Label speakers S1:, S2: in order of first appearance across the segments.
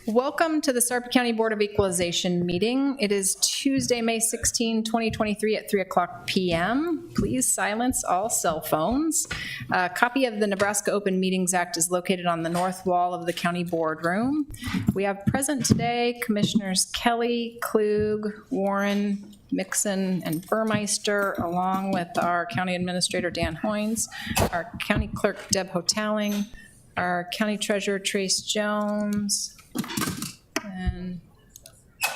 S1: Welcome to the Sarpy County Board of Equalization meeting. It is Tuesday, May 16, 2023 at 3 o'clock p.m. Please silence all cell phones. A copy of the Nebraska Open Meetings Act is located on the north wall of the county boardroom. We have present today Commissioners Kelly, Klug, Warren, Mixon, and Burmeister, along with our County Administrator Dan Hoynes, our County Clerk Deb Hotaling, our County Treasurer Trace Jones, and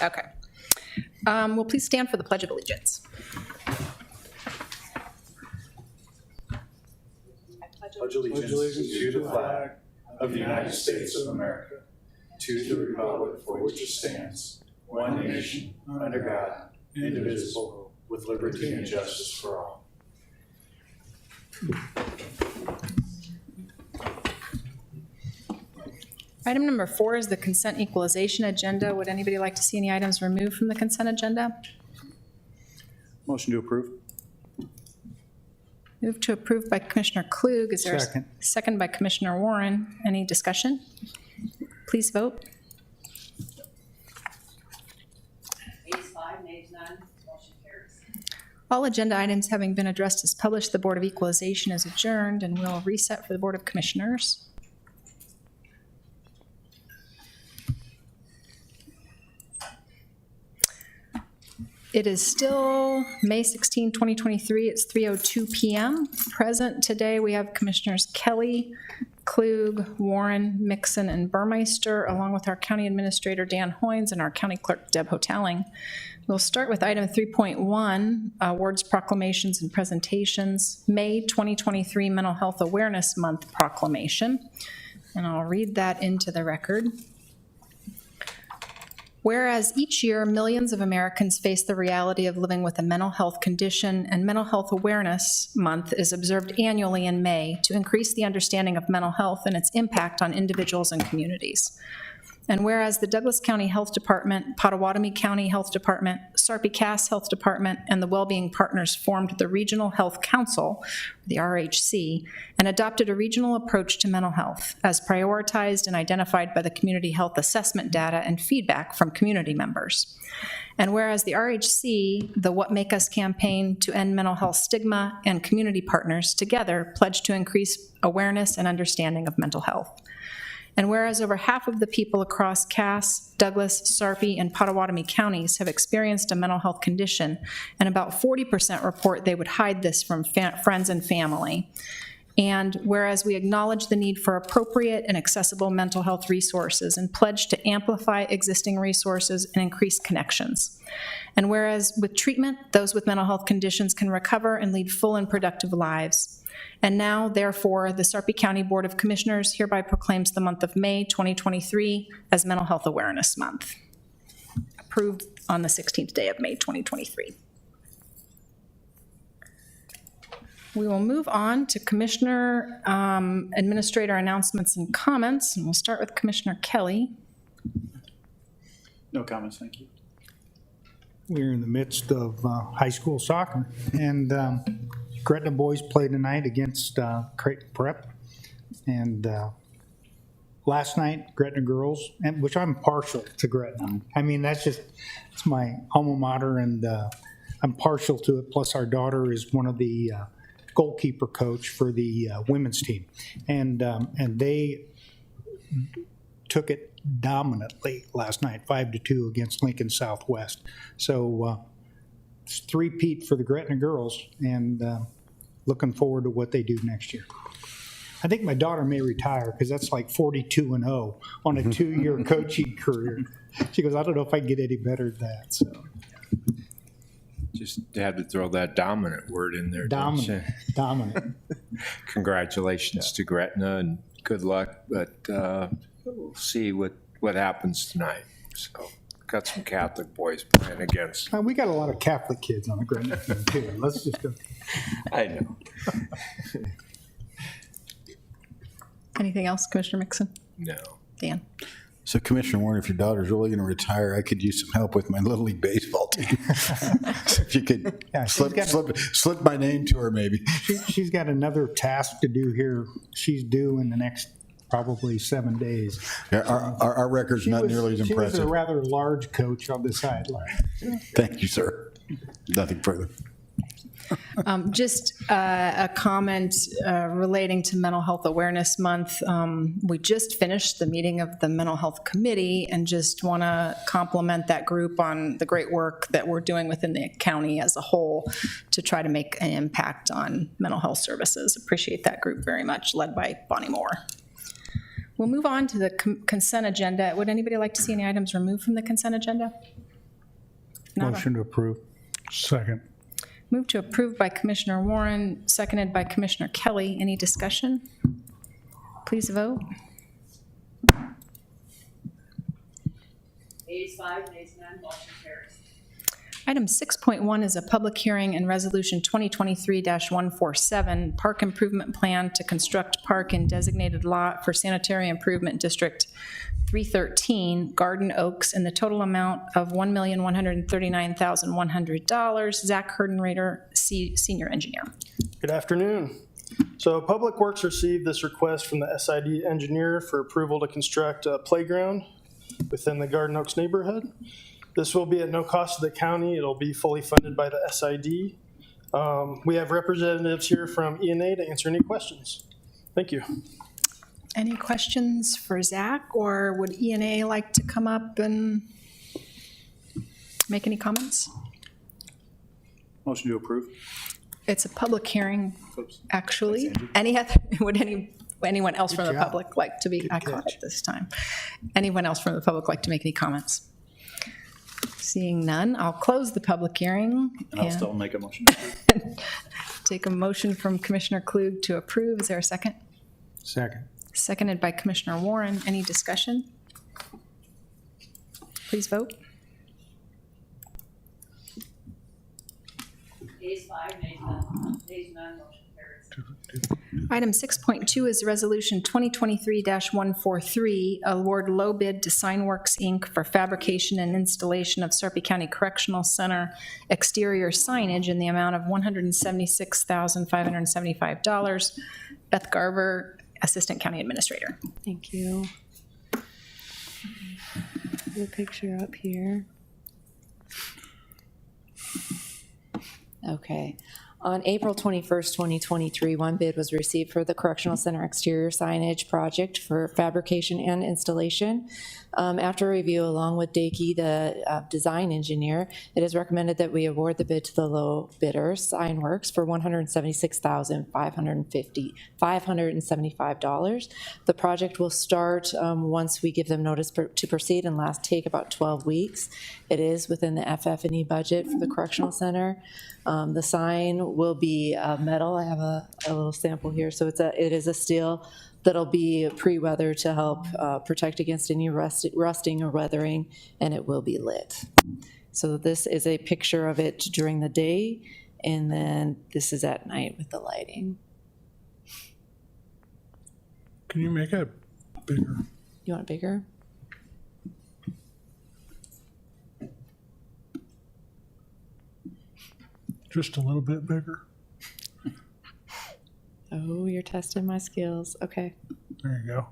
S1: okay. Will please stand for the Pledge of Allegiance.
S2: Pledge allegiance to the flag of the United States of America, to the republic for which it stands, one nation, under God, indivisible, with liberty and justice for all.
S1: Item number 4 is the consent equalization agenda. Would anybody like to see any items removed from the consent agenda?
S2: Motion to approve.
S1: Move to approve by Commissioner Klug. Is there
S3: Second.
S1: a second by Commissioner Warren? Any discussion? Please vote.
S4: Ayes 5, nays none, motion carries.
S1: All agenda items having been addressed as published, the Board of Equalization is adjourned and will reset for the Board of Commissioners. It is still May 16, 2023. It's 3:02 p.m. Present today, we have Commissioners Kelly, Klug, Warren, Mixon, and Burmeister, along with our County Administrator Dan Hoynes and our County Clerk Deb Hotaling. We'll start with item 3.1, awards, proclamations, and presentations. May 2023 Mental Health Awareness Month proclamation. And I'll read that into the record. Whereas each year, millions of Americans face the reality of living with a mental health condition, and Mental Health Awareness Month is observed annually in May to increase the understanding of mental health and its impact on individuals and communities. And whereas the Douglas County Health Department, Pottawatomie County Health Department, Sarpy-Cass Health Department, and the Wellbeing Partners formed the Regional Health Council, the RHC, and adopted a regional approach to mental health as prioritized and identified by the community health assessment data and feedback from community members. And whereas the RHC, the What Make Us campaign to end mental health stigma, and community partners together pledged to increase awareness and understanding of mental health. And whereas over half of the people across Cass, Douglas, Sarpy, and Pottawatomie counties have experienced a mental health condition, and about 40% report they would hide this from friends and family. And whereas we acknowledge the need for appropriate and accessible mental health resources and pledge to amplify existing resources and increase connections. And whereas with treatment, those with mental health conditions can recover and lead full and productive lives. And now, therefore, the Sarpy County Board of Commissioners hereby proclaims the month of May 2023 as Mental Health Awareness Month. Approved on the 16th day of May 2023. We will move on to Commissioner Administrator announcements and comments, and we'll start with Commissioner Kelly.
S2: No comments, thank you.
S3: We're in the midst of high school soccer, and Gretna boys play tonight against Creighton Prep. And last night, Gretna girls, and which I'm partial to Gretna. I mean, it's my alma mater, and I'm partial to it. Plus, our daughter is one of the goalkeeper coach for the women's team, and they took it dominantly last night, 5-2 against Lincoln Southwest. So it's 3-peat for the Gretna girls, and looking forward to what they do next year. I think my daughter may retire because that's like 42-0 on a 2-year coaching career. She goes, I don't know if I can get any better than that. So
S5: just had to throw that dominant word in there.
S3: dominant.
S5: Congratulations to Gretna and good luck, but we'll see what happens tonight. So got some Catholic boys playing against.
S3: We got a lot of Catholic kids on the Gretna team too. Let's just go.
S5: I know.
S1: Anything else, Commissioner Mixon?
S5: No.
S1: Dan?
S6: So, Commissioner Warren, if your daughter's really going to retire, I could use some help with my Little League Baseball team. So if you could slip my name to her, maybe.
S3: She's got another task to do here. She's due in the next probably 7 days.
S6: Yeah, our record's not nearly as
S3: She was a
S6: impressive.
S3: rather large coach on the sideline.
S6: Thank you, sir. Nothing further.
S1: Just a comment relating to Mental Health Awareness Month. We just finished the meeting of the Mental Health Committee and just want to compliment that group on the great work that we're doing within the county as a whole to try to make an impact on mental health services. Appreciate that group very much, led by Bonnie Moore. We'll move on to the consent agenda. Would anybody like to see any items removed from the consent agenda? Not a-
S3: Motion to approve.
S2: Second.
S1: Move to approve by Commissioner Warren, seconded by Commissioner Kelly. Any discussion? Please vote.
S4: Ayes 5, nays none, motion carries.
S1: Item 6.1 is a public hearing and resolution 2023-147, park improvement plan to construct park in designated lot for sanitary improvement district 313, Garden Oaks, in the total amount of $1,139,100. Zach Herdenreiter, Senior Engineer.
S7: Good afternoon. So Public Works received this request from the SID engineer for approval to construct a playground within the Garden Oaks neighborhood. This will be at no cost to the county. It'll be fully funded by the SID. We have representatives here from ENA to answer any questions. Thank you.
S1: Any questions for Zach, or would ENA like to come up and make any comments?
S2: Motion to approve.
S1: It's a public hearing,
S2: Oops.
S1: actually. Would anyone else from the
S3: Good job.
S1: public like to be, I caught
S3: catch.
S1: it this time. Anyone else from the public like to make any comments? Seeing none, I'll close the public hearing.
S2: And I'll
S1: and
S2: still make a motion.
S1: Take a motion from Commissioner Klug to approve. Is there a second?
S3: Second.
S1: Seconded by Commissioner Warren. Any discussion? Please vote.
S4: Ayes 5, nays none, motion carries.
S1: Item 6.2 is Resolution 2023-143, award low bid to Signworks, Inc. for fabrication and installation of Sarpy County Correctional Center exterior signage in the amount of $176,575. Beth Garver, Assistant County Administrator.
S8: Thank you. The picture up here. Okay. On April 21st, 2023, one bid was received for the Correctional Center exterior signage project for fabrication and installation. After review, along with Dakey, the design engineer, it is recommended that we award the bid to the low bidder, Signworks, for $176,575. The project will start once we give them notice to proceed and take about 12 weeks. It is within the FF&E budget for the Correctional Center. The sign will be metal. I have a little sample here. So it is a steel that'll be pre-weathered to help protect against any rusting or weathering, and it will be lit. So this is a picture of it during the day, and then this is at night with the lighting.
S2: Can you make it bigger?
S8: You want it bigger?
S2: Just a little bit bigger?
S8: Oh, you're testing my skills. Okay.
S2: There you go.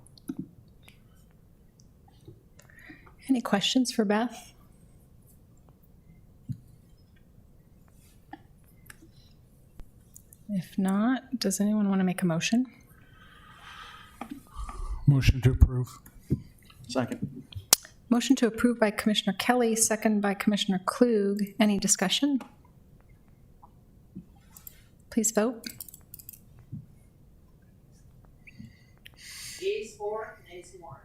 S1: Any questions for Beth? If not, does anyone want to make a motion?
S2: Motion to approve. Second.
S1: Motion to approve by Commissioner Kelly, second by Commissioner Klug. Any discussion? Please vote.
S4: Ayes 4, nays 1.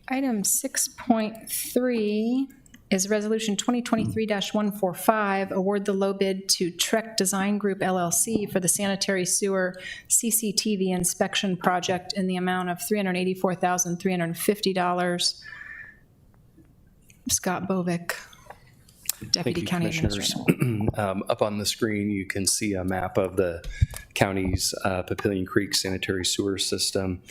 S1: Item 6.3 is Resolution 2023-145, award the low bid to Trek Design Group LLC for the sanitary sewer CCTV inspection project in the amount of $384,350. Scott Bovick, Deputy
S9: Thank you,
S1: County
S9: Commissioners.
S1: Administrator.
S9: Up on the screen, you can see a map of the county's Papillion Creek sanitary sewer system.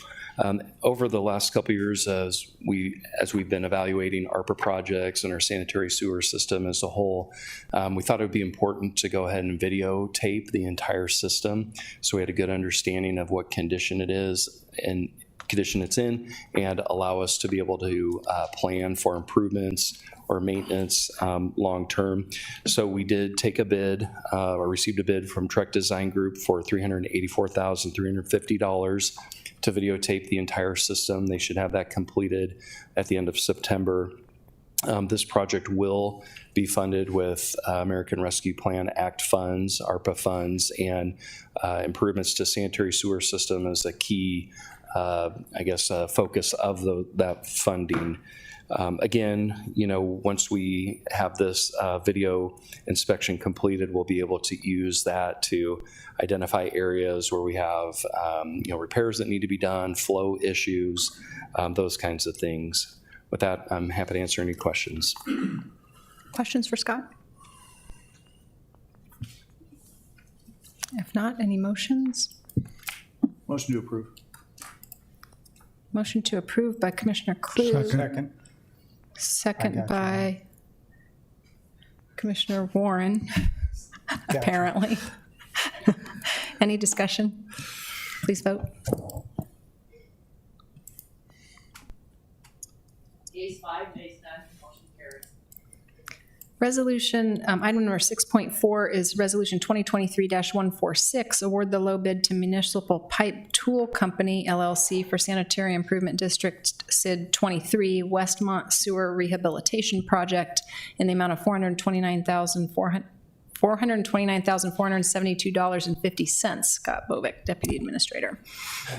S9: Over the last couple of years, as we've been evaluating ARPA projects and our sanitary sewer system as a whole, we thought it would be important to go ahead and videotape the entire system, so we had a good understanding of what condition it is and condition it's in, and allow us to be able to plan for improvements or maintenance long-term. So we did take a bid, or received a bid from Trek Design Group for $384,350 to videotape the entire system. They should have that completed at the end of September. This project will be funded with American Rescue Plan Act funds, ARPA funds, and improvements to sanitary sewer system as a key focus of that funding. Again, once we have this video inspection completed, we'll be able to use that to identify areas where we have repairs that need to be done, flow issues, those kinds of things. With that, I'm happy to answer any questions.
S1: Questions for Scott? If not, any motions?
S2: Motion to approve.
S1: Motion to approve by Commissioner Klug.
S3: Second.
S1: Second by Commissioner Warren, apparently. Any discussion? Please vote.
S4: Yeas 5, nays none, motion carries.
S1: Resolution, item number 6.4 is Resolution 2023-146, award the low bid to Municipal Pipe Tool Company, LLC, for Sanitary Improvement District SID 23 Westmont Sewer Rehabilitation Project in the amount of $429,472.50. Scott Bovick, Deputy Administrator.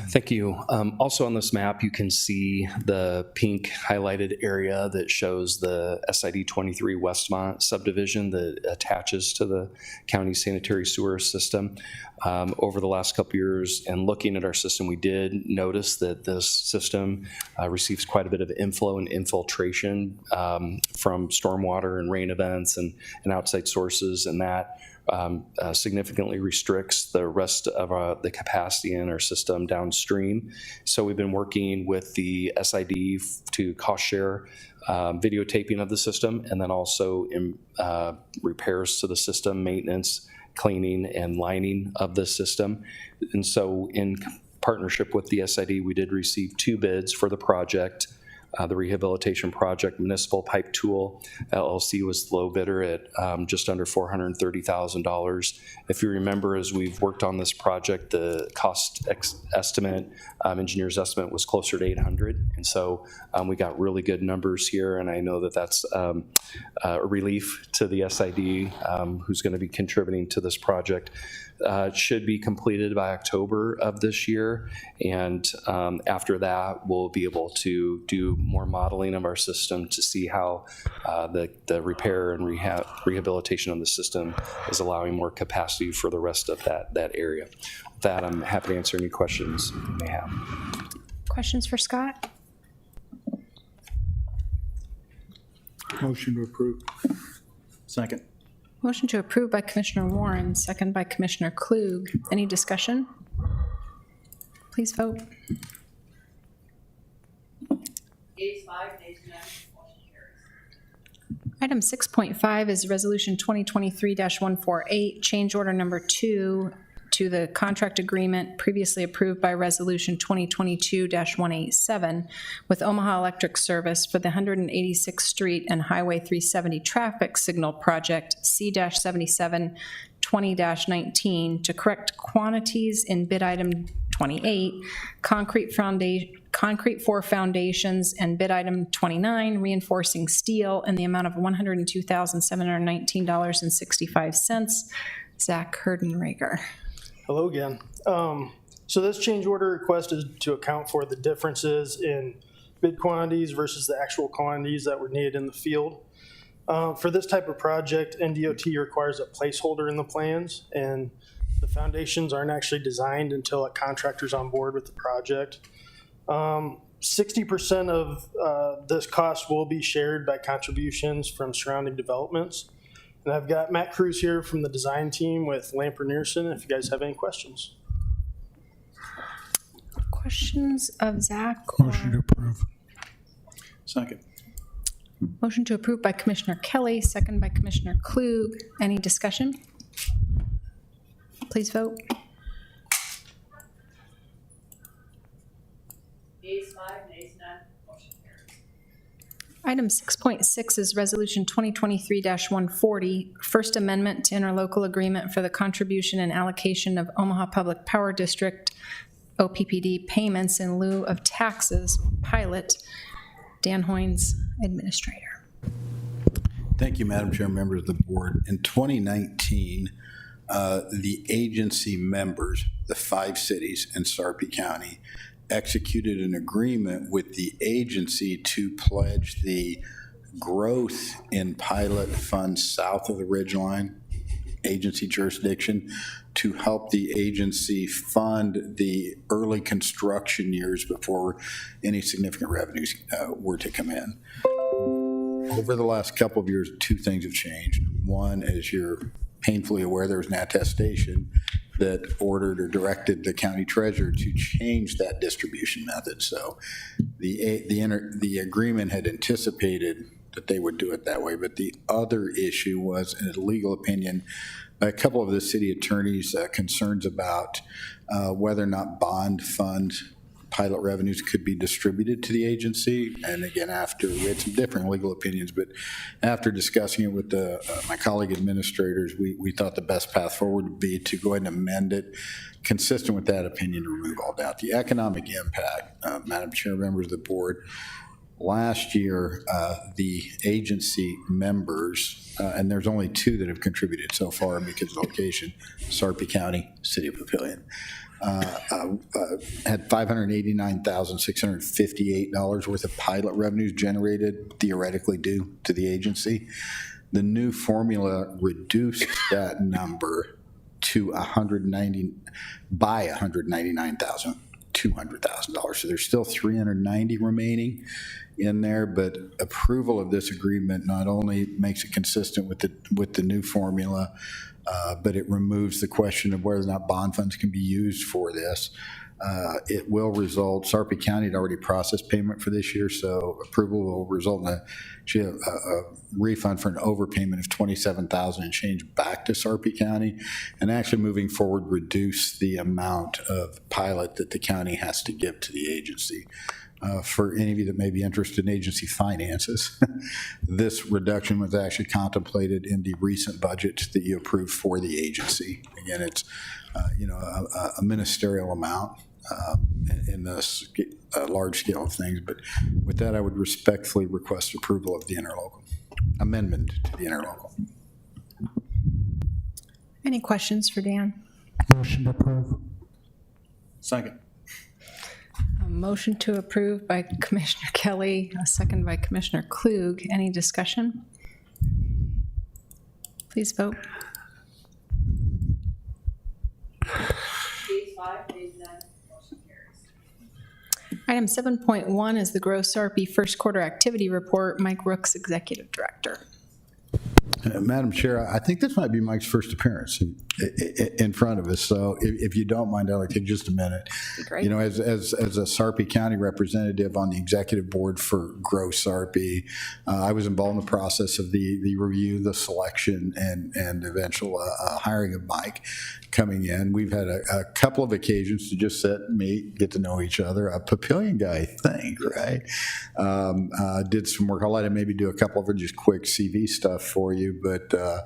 S9: Thank you. Also on this map, you can see the pink highlighted area that shows the SID 23 Westmont subdivision that attaches to the county sanitary sewer system. Over the last couple years and looking at our system, we did notice that this system receives quite a bit of inflow and infiltration from stormwater and rain events and outside sources, and that significantly restricts the rest of the capacity in our system downstream. So we've been working with the SID to cost share videotaping of the system, and then also in repairs to the system, maintenance, cleaning, and lining of the system. And so in partnership with the SID, we did receive 2 bids for the project. The rehabilitation project, Municipal Pipe Tool LLC, was the low bidder at just under $430,000. If you remember, as we've worked on this project, the cost estimate, engineer's estimate, was closer to $800,000, and so we got really good numbers here. And I know that that's a relief to the SID, who's going to be contributing to this project. It should be completed by October of this year, and after that, we'll be able to do more modeling of our system to see how the repair and rehabilitation of the system is allowing more capacity for the rest of that area. With that, I'm happy to answer any questions you may have.
S1: Questions for Scott?
S2: Motion to approve. Second.
S1: Motion to approve by Commissioner Warren, second by Commissioner Klug. Any discussion? Please vote.
S4: Yeas 5, nays none, motion carries.
S1: Item 6.5 is Resolution 2023-148, change order number 2 to the contract agreement previously approved by Resolution 2022-187 with Omaha Electric Service for the 186th Street and Highway 370 Traffic Signal Project C-77 20-19 to correct quantities in bid item 28, concrete for foundations, and bid item 29, reinforcing steel, in the amount of $102,719.65. Zach Herdenreger.
S7: Hello again. So this change order request is to account for the differences in bid quantities versus the actual quantities that were needed in the field. For this type of project, NDOT requires a placeholder in the plans, and the foundations aren't actually designed until a contractor's on board with the project. 60% of this cost will be shared by contributions from surrounding developments. And I've got Matt Cruz here from the design team with Lamper Nearson, if you guys have any questions.
S1: questions of Zach? Motion to approve.
S2: Second.
S1: Motion to approve by Commissioner Kelly, second by Commissioner Klug. Any discussion? Please vote.
S4: Yeas 5, nays none, motion carries.
S1: Item 6.6 is Resolution 2023-140, First Amendment to Interlocal Agreement for the Contribution and Allocation of Omaha Public Power District, OPPD, Payments in Lieu of Taxes, pilot. Dan Hoynes, Administrator.
S6: Thank you, Madam Chair, members of the board. In 2019, the agency members, the 5 cities in Sarpy County, executed an agreement with the agency to pledge the growth in pilot funds south of the ridgeline agency jurisdiction to help the agency fund the early construction years before any significant revenues were to come in. Over the last couple of years, 2 things have changed. One, as you're painfully aware, there was an attestation that ordered or directed the county treasurer to change that distribution method. So the agreement had anticipated that they would do it that way. But the other issue was, in a legal opinion, by a couple of the city attorneys' concerns about whether or not bond fund pilot revenues could be distributed to the agency. And again, after we had some differing legal opinions, but after discussing it with my colleague administrators, we thought the best path forward would be to go ahead and amend it consistent with that opinion to remove all doubt. The economic impact, Madam Chair, members of the board, last year, the agency members, and there's only 2 that have contributed so far because of location, Sarpy County, City of Papillion, had $589,658 worth of pilot revenues generated, theoretically due to the agency. The new formula reduced that number to $199,200,000. So there's still $390 remaining in there, but approval of this agreement not only makes it consistent with the new formula, but it removes the question of whether or not bond funds can be used for this. It will result, Sarpy County had already processed payment for this year, so approval will result in a refund for an overpayment of $27,000 and change back to Sarpy County, and actually moving forward reduce the amount of pilot that the county has to give to the agency. For any of you that may be interested in agency finances, this reduction was actually contemplated in the recent budget that you approved for the agency. Again, it's a ministerial amount in this large scale of things. But with that, I would respectfully request approval of the interlocal amendment to the interlocal.
S1: Any questions for Dan?
S3: Motion to approve.
S2: Second.
S1: A motion to approve by Commissioner Kelly, a second by Commissioner Klug. Any discussion? Please vote.
S4: Yeas 5, nays none, motion carries.
S1: Item 7.1 is the Gross Sarpy First Quarter Activity Report. Mike Rooks, Executive Director.
S6: Madam Chair, I think this might be Mike's first appearance in front of us. So if you don't mind, I'd like to take just a minute.
S1: Great.
S6: As a Sarpy County representative on the executive board for Grow Sarpy, I was involved in the process of the review, the selection, and eventual hiring of Mike coming in. We've had a couple of occasions to just sit and meet, get to know each other. A Papillion guy, I think, right? Did some work. I'll let him maybe do a couple of just quick CV stuff for you, but I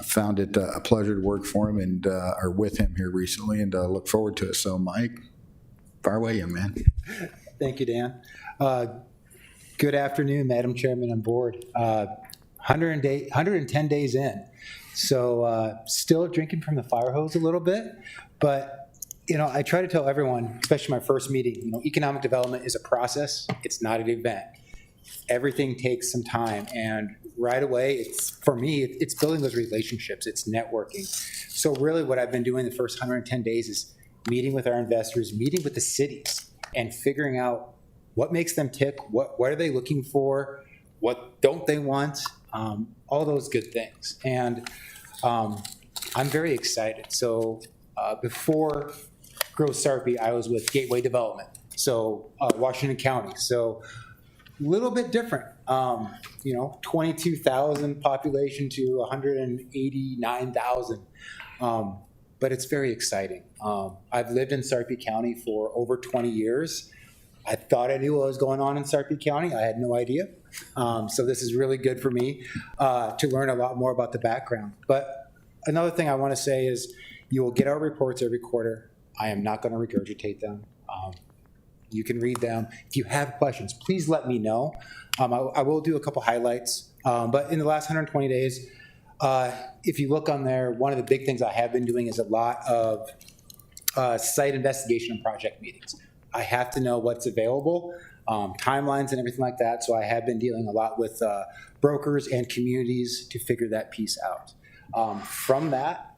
S6: found it a pleasure to work for him and are with him here recently, and look forward to it. So, Mike, fire away, young man.
S10: Thank you, Dan. Good afternoon, Madam Chairman and Board. 110 days in, so still drinking from the fire hose a little bit, but I try to tell everyone, especially my first meeting, economic development is a process. It's not an event. Everything takes some time, and right away, for me, it's building those relationships. It's networking. So really what I've been doing the first 110 days is meeting with our investors, meeting with the cities, and figuring out what makes them tick, what are they looking for, what don't they want, all those good things. And I'm very excited. So before Grow Sarpy, I was with Gateway Development. So Washington County. So a little bit different. 22,000 population to 189,000. But it's very exciting. I've lived in Sarpy County for over 20 years. I thought I knew what was going on in Sarpy County. I had no idea. So this is really good for me to learn a lot more about the background. But another thing I want to say is you will get our reports every quarter. I am not going to regurgitate them. You can read them. If you have questions, please let me know. I will do a couple highlights. But in the last 120 days, if you look on there, one of the big things I have been doing is a lot of site investigation and project meetings. I have to know what's available, timelines and everything like that. So I have been dealing a lot with brokers and communities to figure that piece out. From that,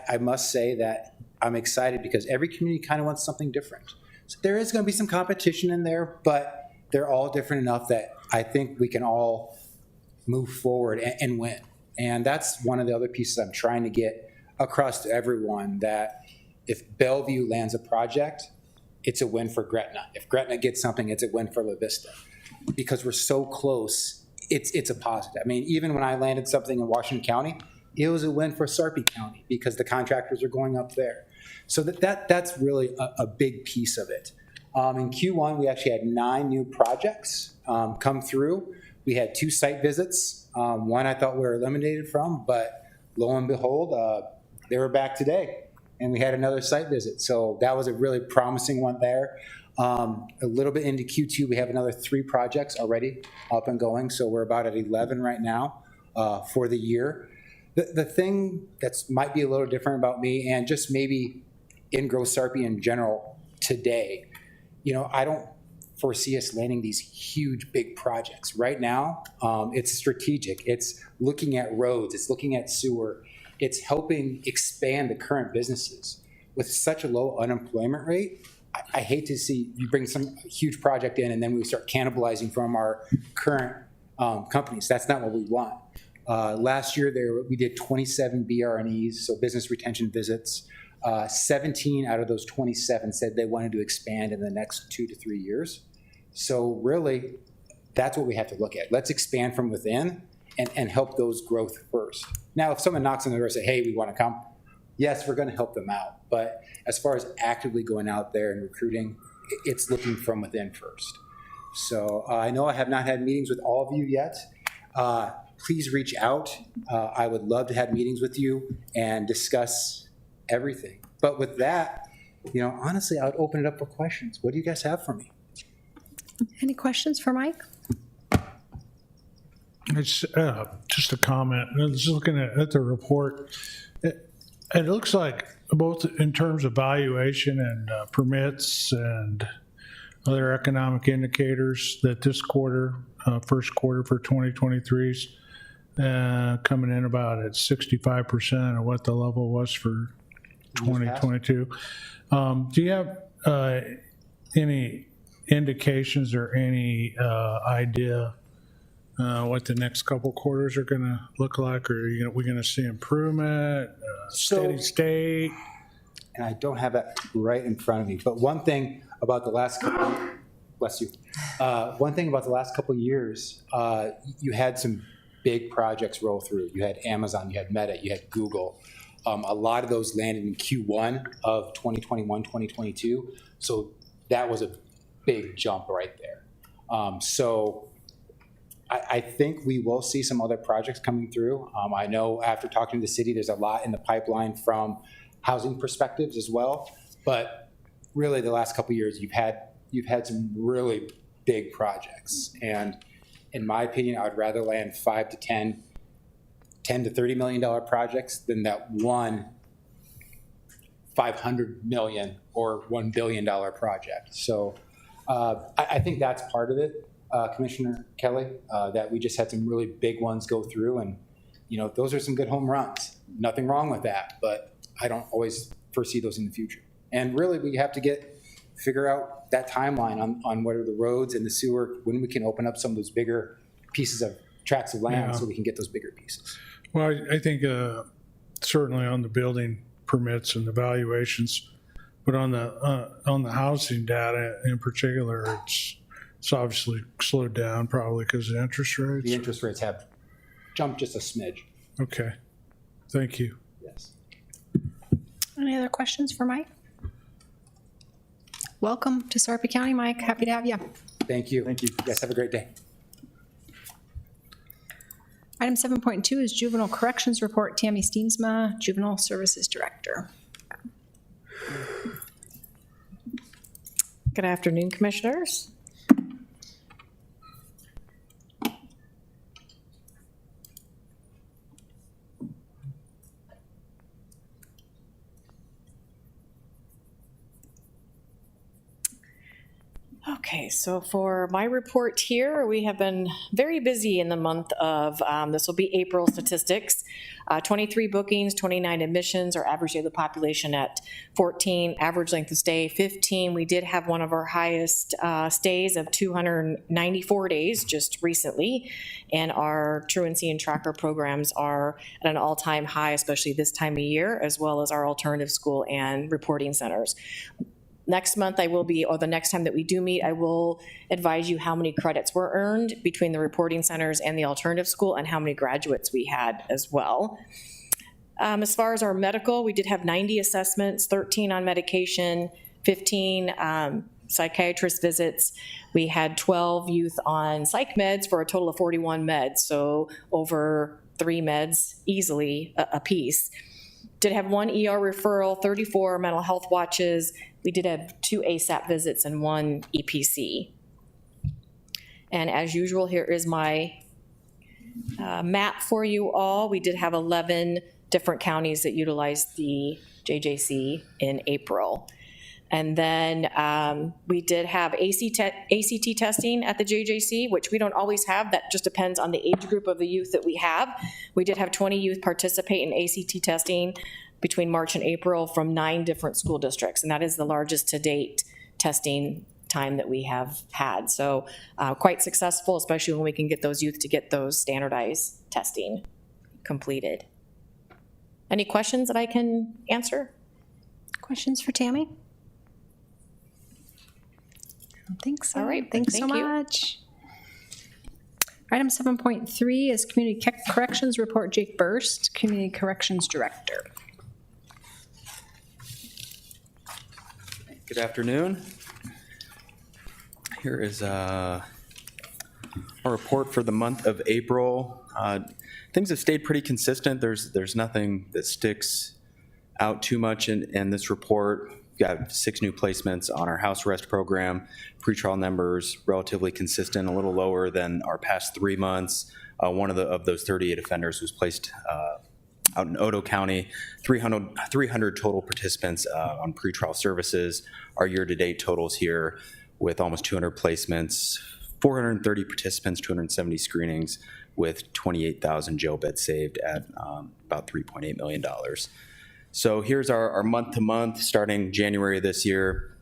S10: I must say that I'm excited because every community kind of wants something different. So there is going to be some competition in there, but they're all different enough that I think we can all move forward and win. And that's one of the other pieces I'm trying to get across to everyone, that if Bellevue lands a project, it's a win for Gretna. If Gretna gets something, it's a win for La Vista. Because we're so close, it's a positive. I mean, even when I landed something in Washington County, it was a win for Sarpy County because the contractors are going up there. So that's really a big piece of it. In Q1, we actually had 9 new projects come through. We had 2 site visits. One I thought we were eliminated from, but lo and behold, they were back today, and we had another site visit. So that was a really promising one there. A little bit into Q2, we have another 3 projects already up and going. So we're about at 11 right now for the year. The thing that's might be a little different about me, and just maybe in Gross Sarpy in general today, I don't foresee us landing these huge, big projects. Right now, it's strategic. It's looking at roads. It's looking at sewer. It's helping expand the current businesses. With such a low unemployment rate, I hate to see you bring some huge project in and then we start cannibalizing from our current companies. That's not what we want. Last year, we did 27 BR&Es, so business retention visits. 17 out of those 27 said they wanted to expand in the next 2 to 3 years. So really, that's what we have to look at. Let's expand from within and help those growth first. Now, if someone knocks on the door and say, hey, we want to come, yes, we're going to help them out. But as far as actively going out there and recruiting, it's looking from within first. So I know I have not had meetings with all of you yet. Please reach out. I would love to have meetings with you and discuss everything. But with that, honestly, I would open it up for questions. What do you guys have for me?
S1: Any questions for Mike?
S2: It's just a comment. Just looking at the report, it looks like both in terms of valuation and permits and other economic indicators that this quarter, first quarter for 2023 is coming in about at 65% of what the level was for 2022. Do you have any indications or any idea what the next couple quarters are going to look like? Or are we going to see improvement, steady state?
S10: And I don't have that right in front of me, but one thing about the last couple, bless you. One thing about the last couple of years, you had some big projects roll through. You had Amazon, you had Meta, you had Google. A lot of those landed in Q1 of 2021, 2022. So that was a big jump right there. So I think we will see some other projects coming through. I know after talking to the city, there's a lot in the pipeline from housing perspectives as well. But really the last couple of years, you've had some really big projects. And in my opinion, I would rather land 5 to 10 to $30 million projects than that one $500 million or $1 billion project. So I think that's part of it, Commissioner Kelly, that we just had some really big ones go through, and those are some good home runs. Nothing wrong with that, but I don't always foresee those in the future. And really, we have to figure out that timeline on what are the roads and the sewer, when we can open up some of those bigger pieces of tracts of land so we can get those bigger pieces.
S2: Well, I think certainly on the building permits and the valuations, But on the housing data in particular, it's obviously slowed down probably because of interest rates.
S10: The interest rates have jumped just a smidge.
S2: Okay, thank you.
S10: Yes.
S1: Any other questions for Mike? Welcome to Sarpy County, Mike. Happy to have you.
S10: Thank you. Thank you. Yes, have a great day.
S1: Item 7.2 is Juvenile Corrections Report. Tammy Steensma, Juvenile Services Director.
S11: Good afternoon, Commissioners. Okay, so for my report here, we have been very busy in the month of, this will be April statistics. 23 bookings, 29 admissions, our average daily population at 14, average length of stay 15. We did have one of our highest stays of 294 days just recently, and our truancy and tracker programs are at an all-time high, especially this time of year, as well as our alternative school and reporting centers. Next month I will be, or the next time that we do meet, I will advise you how many credits were earned between the reporting centers and the alternative school and how many graduates we had as well. As far as our medical, we did have 90 assessments, 13 on medication, 15 psychiatrist visits. We had 12 youth on psych meds for a total of 41 meds, so over 3 meds easily a piece. Did have 1 ER referral, 34 mental health watches. We did have 2 ASAP visits and 1 EPC. And as usual, here is my map for you all. We did have 11 different counties that utilized the JJC in April. And then we did have ACT testing at the JJC, which we don't always have. That just depends on the age group of the youth that we have. We did have 20 youth participate in ACT testing between March and April from 9 different school districts, and that is the largest to date testing time that we have had. So quite successful, especially when we can get those youth to get those standardized testing completed. Any questions that I can answer?
S1: Questions for Tammy? I don't think so.
S11: All right,
S1: Thanks so
S11: thank you.
S1: much. Item 7.3 is Community Corrections Report. Jake Burst, Community Corrections Director.
S9: Good afternoon. Here is a report for the month of April. Things have stayed pretty consistent. There's nothing that sticks out too much in this report. We've got 6 new placements on our house arrest program. Pretrial numbers relatively consistent, a little lower than our past 3 months. One of those 38 offenders was placed out in Otoe County. 300 total participants on pretrial services. Our year-to-date totals here with almost 200 placements, 430 participants, 270 screenings, with 28,000 jail beds saved at about $3.8 million. So here's our month-to-month starting January this year.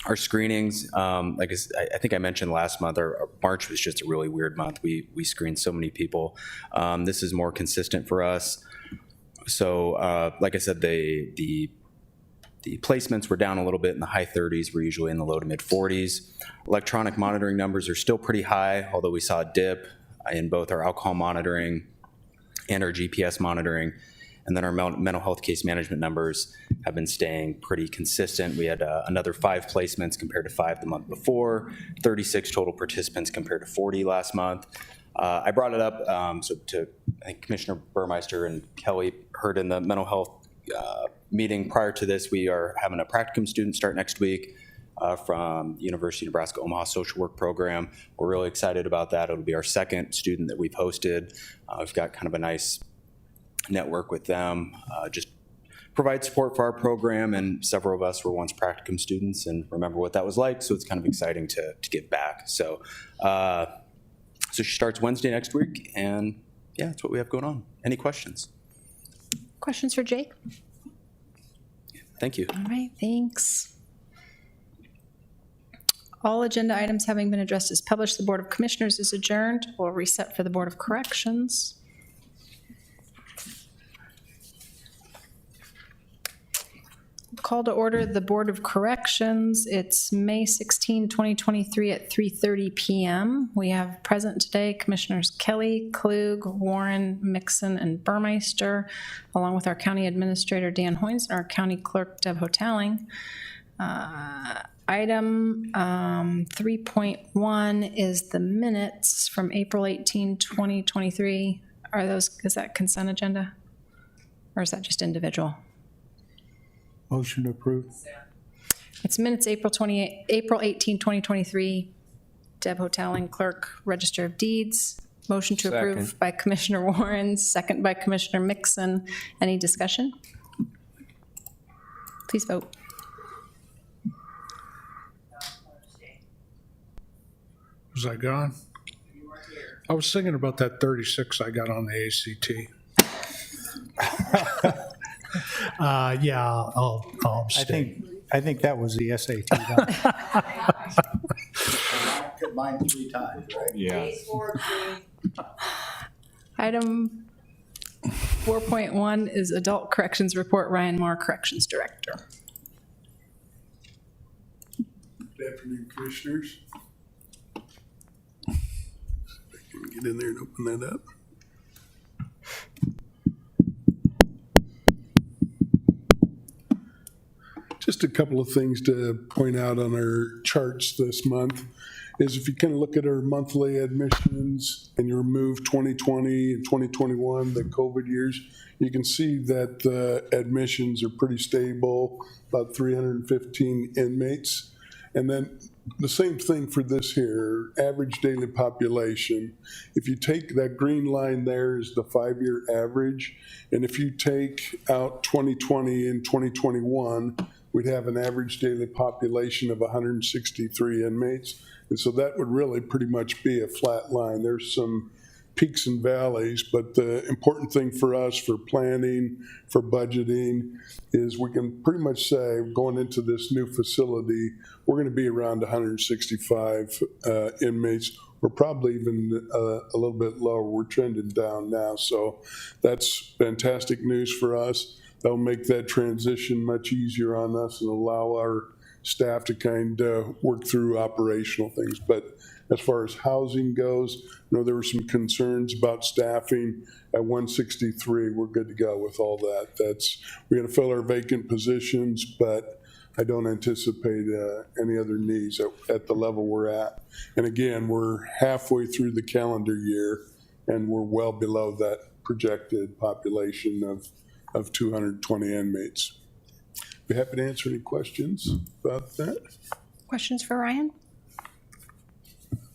S9: Our screenings, like I think I mentioned last month, our March was just a really weird month. We screened so many people. This is more consistent for us. So like I said, the placements were down a little bit in the high 30s. We're usually in the low to mid 40s. Electronic monitoring numbers are still pretty high, although we saw a dip in both our alcohol monitoring and our GPS monitoring. And then our mental health case management numbers have been staying pretty consistent. We had another 5 placements compared to 5 the month before, 36 total participants compared to 40 last month. I brought it up so I think Commissioner Burmeister and Kelly heard in the mental health meeting prior to this, we are having a practicum student start next week from University of Nebraska Omaha social work program. We're really excited about that. It'll be our 2nd student that we've hosted. We've got kind of a nice network with them, just provide support for our program, and several of us were once practicum students and remember what that was like, so it's kind of exciting to give back. So so she starts Wednesday next week, and yeah, that's what we have going on. Any questions?
S1: Questions for Jake?
S9: Thank you.
S1: All right, thanks. All agenda items having been addressed as published, the Board of Commissioners is adjourned. We'll reset for the Board of Corrections. Call to order the Board of Corrections. It's May 16, 2023 at 3:30 PM. We have present today Commissioners Kelly, Klug, Warren, Mixon, and Burmeister, along with our County Administrator Dan Hoynes and our County Clerk Deb Hotaling. Item 3.1 is the minutes from April 18, 2023. Is that consent agenda? Or is that just individual?
S3: Motion approved.
S1: It's minutes April 18, 2023. Deb Hotaling, Clerk, Register of Deeds. Motion to approve
S5: Second.
S1: by Commissioner Warren, second by Commissioner Mixon. Any discussion? Please vote.
S2: Was I gone? I was thinking about that 36 I got on the ACT. Yeah, I'll abstain.
S3: I think that was the SAT.
S6: Mine 3 times, right?
S5: Yeah.
S1: Item 4.1 is Adult Corrections Report. Ryan Moore, Corrections Director.
S2: Good afternoon, Commissioners. Let me get in there and open that up. Just a couple of things to point out on our charts this month is if you kind of look at our monthly admissions and you remove 2020 and 2021, the COVID years, you can see that the admissions are pretty stable, about 315 inmates. And then the same thing for this here, average daily population. If you take that green line there is the 5-year average, and if you take out 2020 and 2021, we'd have an average daily population of 163 inmates. And so that would really pretty much be a flat line. There's some peaks and valleys, but the important thing for us for planning, for budgeting, is we can pretty much say going into this new facility, we're going to be around 165 inmates. We're probably even a little bit lower. We're trending down now. So that's fantastic news for us. That'll make that transition much easier on us and allow our staff to kind of work through operational things. But as far as housing goes, I know there were some concerns about staffing at 163. We're good to go with all that. We're going to fill our vacant positions, but I don't anticipate any other needs at the level we're at. And again, we're halfway through the calendar year, and we're well below that projected population of 220 inmates. Be happy to answer any questions about that.
S1: Questions for Ryan?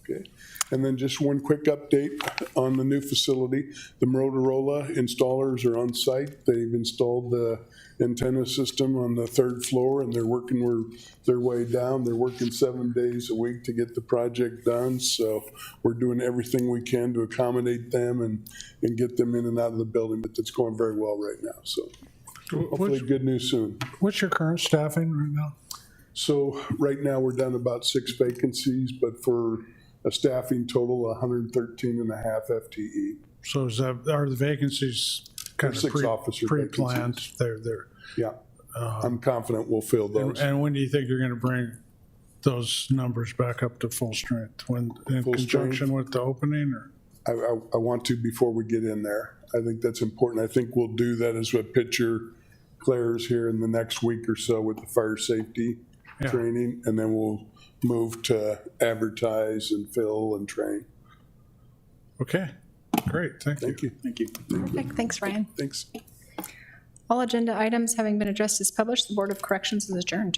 S2: Okay. And then just one quick update on the new facility. The Motorola installers are on site. They've installed the antenna system on the 3rd floor, and they're working their way down. They're working 7 days a week to get the project done. So we're doing everything we can to accommodate them and get them in and out of the building, but it's going very well right now. So hopefully good news soon.
S12: What's your current staffing right now?
S2: So right now we're down to about 6 vacancies, but for a staffing total of 113 and a half FTE.
S12: So are the vacancies kind
S2: There's
S12: of
S2: 6 officer
S12: pre-planned?
S2: vacancies.
S12: They're
S2: Yeah, I'm confident we'll fill those.
S12: and when do you think you're going to bring those numbers back up to full strength? When in
S2: Full
S12: conjunction
S2: strength?
S12: with the opening, or?
S2: I want to before we get in there. I think that's important. I think we'll do that as what picture clears here in the next week or so with the fire safety training, and then we'll move to advertise and fill and train.
S12: Okay, great, thank you.
S2: Thank you. Thank you.
S1: Perfect. Thanks, Ryan.
S2: Thanks.
S1: All agenda items having been addressed as published, the Board of Corrections is adjourned.